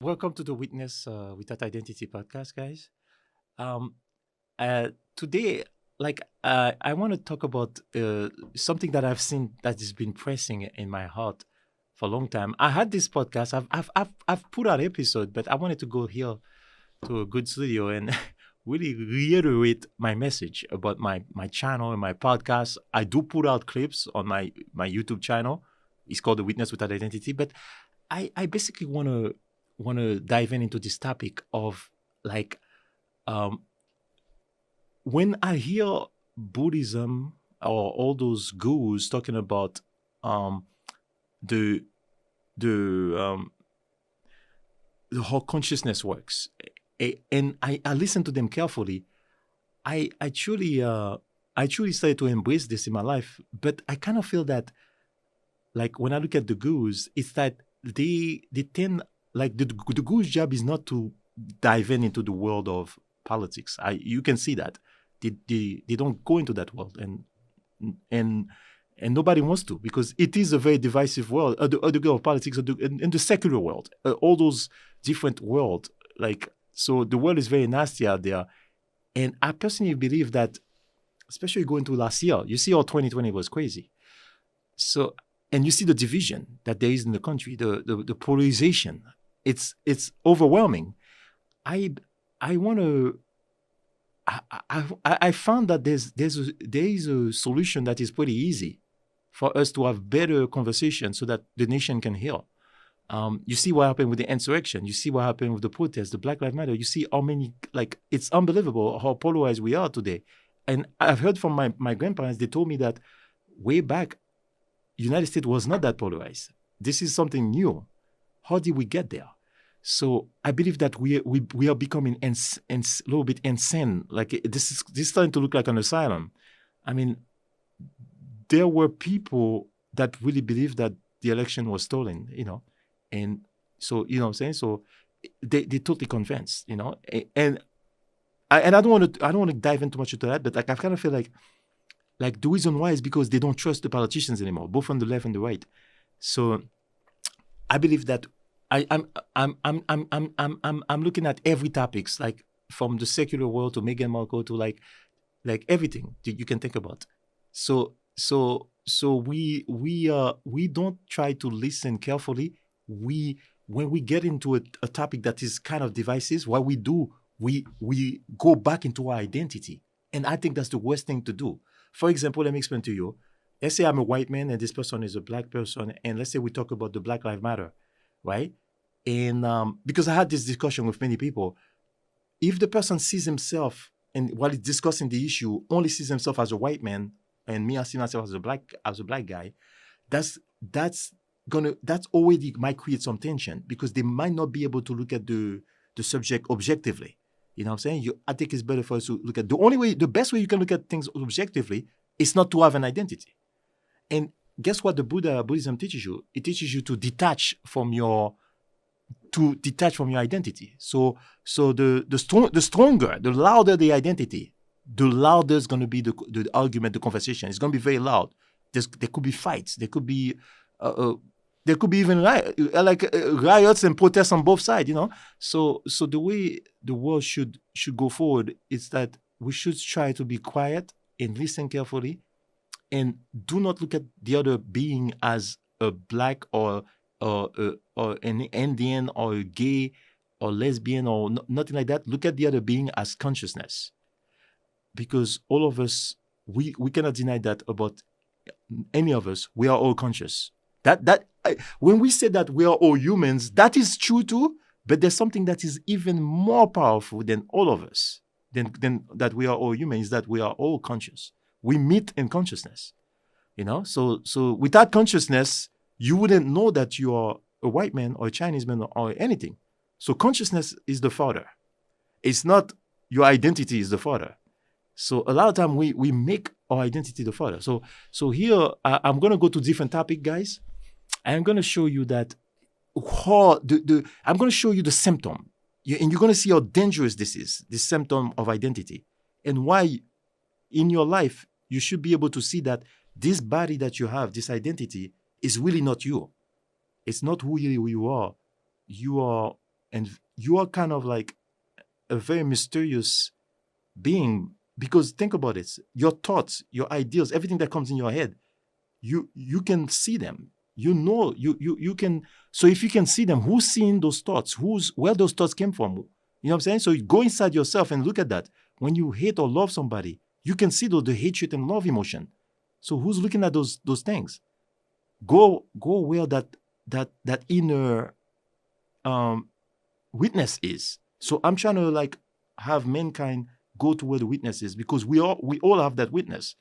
Welcome to the Witness Without Identity podcast, guys. Um, Today, I want to talk about something that I've seen that has been pressing in my heart for a long time. I had this podcast. I've put out episode, but I wanted to go here to a good studio and really reiterate my message about my channel and my podcast. I do put out clips on my YouTube channel. It's called The Witness Without Identity, but I basically want to dive into this topic of like um, when I hear Buddhism or all those gurus talking about um, the the um, how consciousness works, and I listen to them carefully, I truly started to embrace this in my life. But I kind of feel that like when I look at the gurus, it's that they tend like the guru's job is not to dive into the world of politics. You can see that they don't go into that world, and nobody wants to, because it is a very divisive world. The world of politics, in the secular world, all those different world. Like, so the world is very nasty out there, and I personally believe that, especially going to last year, you see how 2020 was crazy. So, and you see the division that there is in the country, the polarization. It's overwhelming. I want to. I found that there is a solution that is pretty easy for us to have better conversation so that the nation can heal. You see what happened with the insurrection. You see what happened with the protests, the Black Lives Matter. You see how many, like, it's unbelievable how polarized we are today. And I've heard from my grandparents, they told me that way back, United States was not that polarized. This is something new. How did we get there? So I believe that we are becoming a little bit insane. Like, this is starting to look like an asylum. I mean, there were people that really believed that the election was stolen, and so, what I'm saying? So they totally convinced, and I don't want to dive into much into that, but like I kind of feel like the reason why is because they don't trust the politicians anymore, both on the left and the right. So I believe that I'm looking at every topics, like from the secular world to Meghan Markle to like everything that you can think about. So we don't try to listen carefully. When we get into a topic that is kind of divisive, what we do, we go back into our identity, and I think that's the worst thing to do. For example, let me explain to you. Let's say I'm a white man and this person is a black person, and let's say we talk about the Black Lives Matter, right? And because I had this discussion with many people, if the person sees himself, and while he's discussing the issue, only sees himself as a white man, and me, I see myself as a black guy, that's already might create some tension, because they might not be able to look at the subject objectively. You know what I'm saying? I think it's better for us to look at the best way you can look at things objectively is not to have an identity. And guess what Buddhism teaches you? It teaches you to detach from your identity. So the stronger, the louder the identity, the louder is going to be the argument, the conversation. It's going to be very loud. There could be fights. There could be even riots and protests on both sides. So the way the world should go forward is that we should try to be quiet and listen carefully, and do not look at the other being as a black or an Indian or a gay or lesbian or nothing like that. Look at the other being as consciousness, because all of us, we cannot deny that about any of us. We are all conscious. When we say that we are all humans, that is true too. But there's something that is even more powerful than all of us, than that we are all humans, that we are all conscious. We meet in consciousness, So without consciousness, you wouldn't know that you are a white man or a Chinese man or anything. So consciousness is the father. It's not your identity is the father. So a lot of time we make our identity the father. So here I'm going to go to different topic, guys. I'm going to show you that I'm going to show you the symptom, and you're going to see how dangerous this is, this symptom of identity, and why in your life you should be able to see that this body that you have, this identity, is really not you. It's not who you are. You are and you are kind of like a very mysterious being, because think about it, your thoughts, your ideas, everything that comes in your head, you can see them, you can. So if you can see them, who's seeing those thoughts, where those thoughts came from? You know what I'm saying? So you go inside yourself and look at that. When you hate or love somebody, you can see the hatred and love emotion. So who's looking at those things? Go where that inner witness is. So I'm trying to like have mankind go to where the witness is, because we all have that witness.